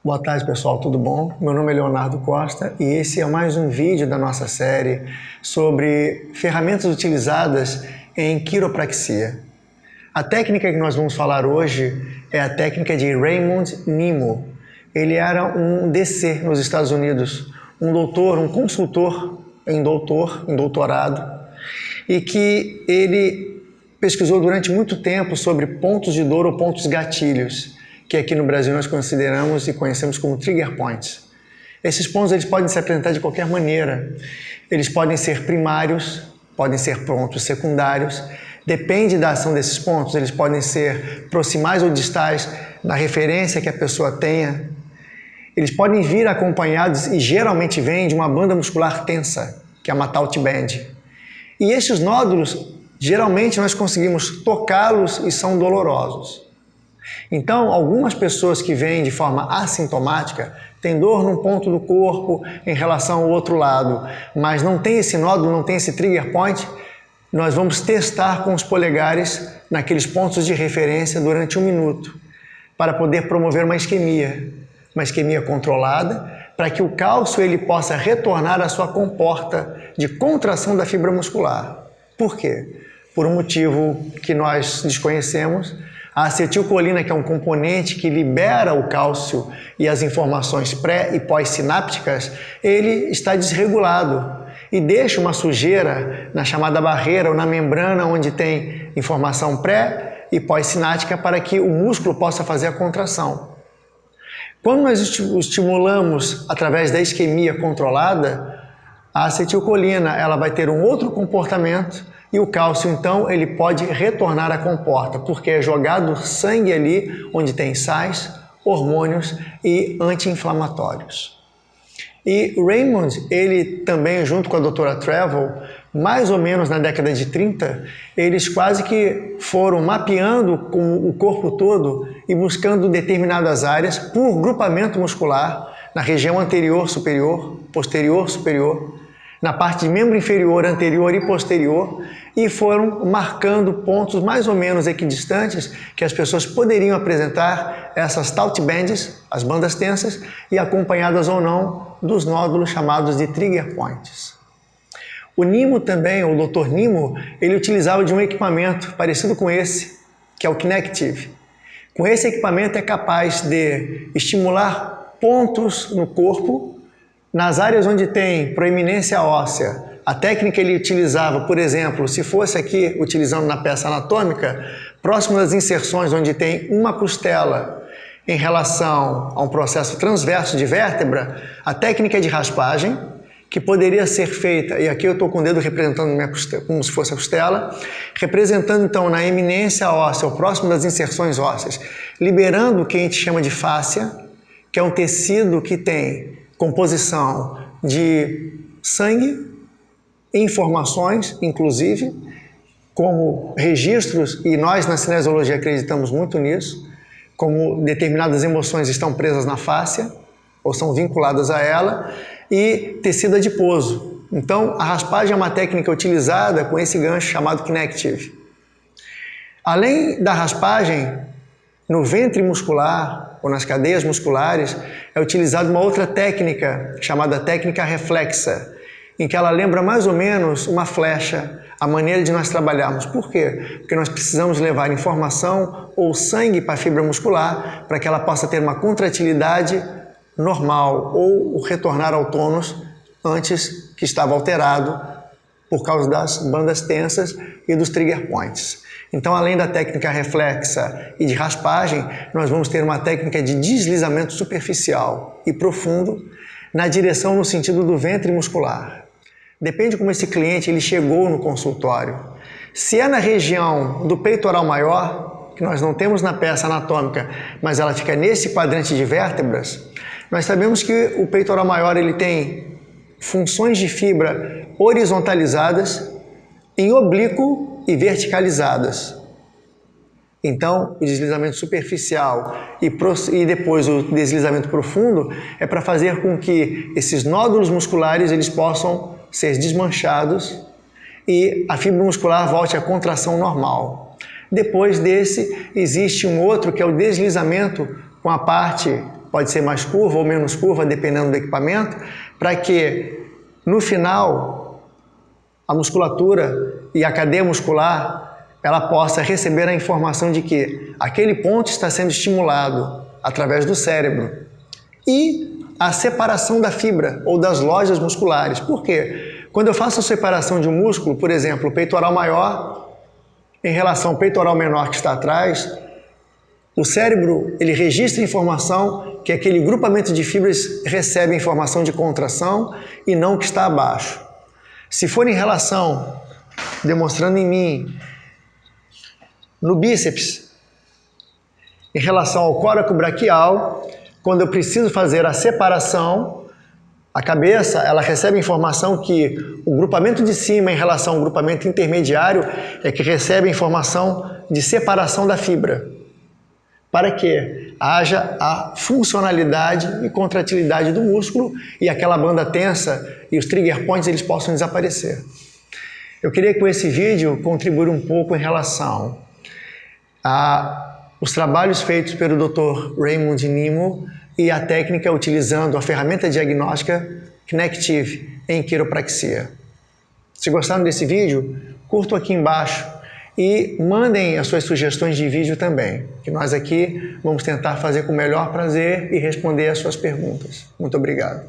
Boa tarde, pessoal, tudo bom? Meu nome é Leonardo Costa e esse é mais um vídeo da nossa série sobre ferramentas utilizadas em quiropraxia. A técnica que nós vamos falar hoje é a técnica de Raymond Nimo. Ele era um DC nos Estados Unidos, um doutor, um consultor em doutorado, e que ele pesquisou durante muito tempo sobre pontos de dor ou pontos gatilhos, que aqui no Brasil nós consideramos e conhecemos como trigger points. Esses pontos eles podem se apresentar de qualquer maneira. Eles podem ser primários, podem ser pontos secundários. Depende da ação desses pontos, eles podem ser proximais ou distais da referência que a pessoa tenha. Eles podem vir acompanhados e geralmente vêm de uma banda muscular tensa, que é uma taut band. E estes nódulos, geralmente nós conseguimos tocá-los e são dolorosos. Então, algumas pessoas que vêm de forma assintomática têm dor num ponto do corpo em relação ao outro lado, mas não tem esse nódulo, não tem esse trigger point, nós vamos testar com os polegares naqueles pontos de referência durante 1 minuto, para poder promover uma isquemia controlada, para que o cálcio ele possa retornar à sua comporta de contração da fibra muscular. Por quê? Por um motivo que nós desconhecemos. A acetilcolina, que é um componente que libera o cálcio e as informações pré- e pós-sinápticas, ele está desregulado e deixa uma sujeira na chamada barreira ou na membrana onde tem informação pré- e pós-sináptica para que o músculo possa fazer a contração. Quando nós estimulamos através da isquemia controlada, a acetilcolina ela vai ter um outro comportamento e o cálcio, então, ele pode retornar à comporta, porque é jogado sangue ali onde tem sais, hormônios e anti-inflamatórios. E Raymond, ele também, junto com a doutora Travel, mais ou menos na década de 30, eles quase que foram mapeando com o corpo todo e buscando determinadas áreas por grupamento muscular, na região anterior superior, posterior superior, na parte de membro inferior, anterior e posterior, e foram marcando pontos mais ou menos equidistantes que as pessoas poderiam apresentar essas taut bands, as bandas tensas, e acompanhadas ou não dos nódulos chamados de trigger points. O Nimo também, o Dr. Nimo, ele utilizava de um equipamento parecido com esse, que é o Kinective. Com esse equipamento é capaz de estimular pontos no corpo, nas áreas onde tem proeminência óssea. A técnica ele utilizava, por exemplo, se fosse aqui utilizando na peça anatômica, próximo das inserções onde tem uma costela em relação a um processo transverso de vértebra, a técnica de raspagem, que poderia ser feita, e aqui eu estou com o dedo representando minha costela, como se fosse a costela, representando então na eminência óssea, ou próximo das inserções ósseas, liberando o que a gente chama de fáscia, que é um tecido que tem composição de sangue, informações, inclusive, como registros, e nós na cinesiologia acreditamos muito nisso, como determinadas emoções estão presas na fáscia, ou são vinculadas a ela, e tecido adiposo. Então, a raspagem é uma técnica utilizada com esse gancho chamado Kinective. Além da raspagem, no ventre muscular, ou nas cadeias musculares, é utilizada uma outra técnica, chamada técnica reflexa, em que ela lembra mais ou menos uma flecha, a maneira de nós trabalharmos. Por quê? Porque nós precisamos levar informação ou sangue para a fibra muscular, para que ela possa ter uma contratilidade normal, ou retornar ao tônus antes que estava alterado por causa das bandas tensas e dos trigger points. Então, além da técnica reflexa e de raspagem, nós vamos ter uma técnica de deslizamento superficial e profundo na direção no sentido do ventre muscular. Depende como esse cliente ele chegou no consultório. Se é na região do peitoral maior, que nós não temos na peça anatômica, mas ela fica nesse quadrante de vértebras, nós sabemos que o peitoral maior ele tem funções de fibra horizontalizadas, em oblíquo e verticalizadas. Então, o deslizamento superficial e depois o deslizamento profundo é para fazer com que esses nódulos musculares eles possam ser desmanchados e a fibra muscular volte à contração normal. Depois desse, existe um outro que é o deslizamento com a parte pode ser mais curva ou menos curva, dependendo do equipamento, para que no final a musculatura e a cadeia muscular ela possa receber a informação de que aquele ponto está sendo estimulado através do cérebro. E a separação da fibra ou das lojas musculares. Por quê? Quando eu faço a separação de um músculo, por exemplo, o peitoral maior em relação ao peitoral menor que está atrás, o cérebro ele registra informação que aquele grupamento de fibras recebe informação de contração e não o que está abaixo. Se for em relação, demonstrando em mim, no bíceps, em relação ao córaco braquial, quando eu preciso fazer a separação, a cabeça ela recebe informação que o grupamento de cima em relação ao grupamento intermediário é que recebe informação de separação da fibra, para que haja a funcionalidade e contratilidade do músculo e aquela banda tensa e os trigger points eles possam desaparecer. Eu queria que com esse vídeo contribuir um pouco em relação aos trabalhos feitos pelo Dr. Raymond Nimo e a técnica utilizando a ferramenta diagnóstica Connective em quiropraxia. Se gostaram desse vídeo, curtam aqui embaixo e mandem as suas sugestões de vídeo também, que nós aqui vamos tentar fazer com o melhor prazer e responder as suas perguntas. Muito obrigado.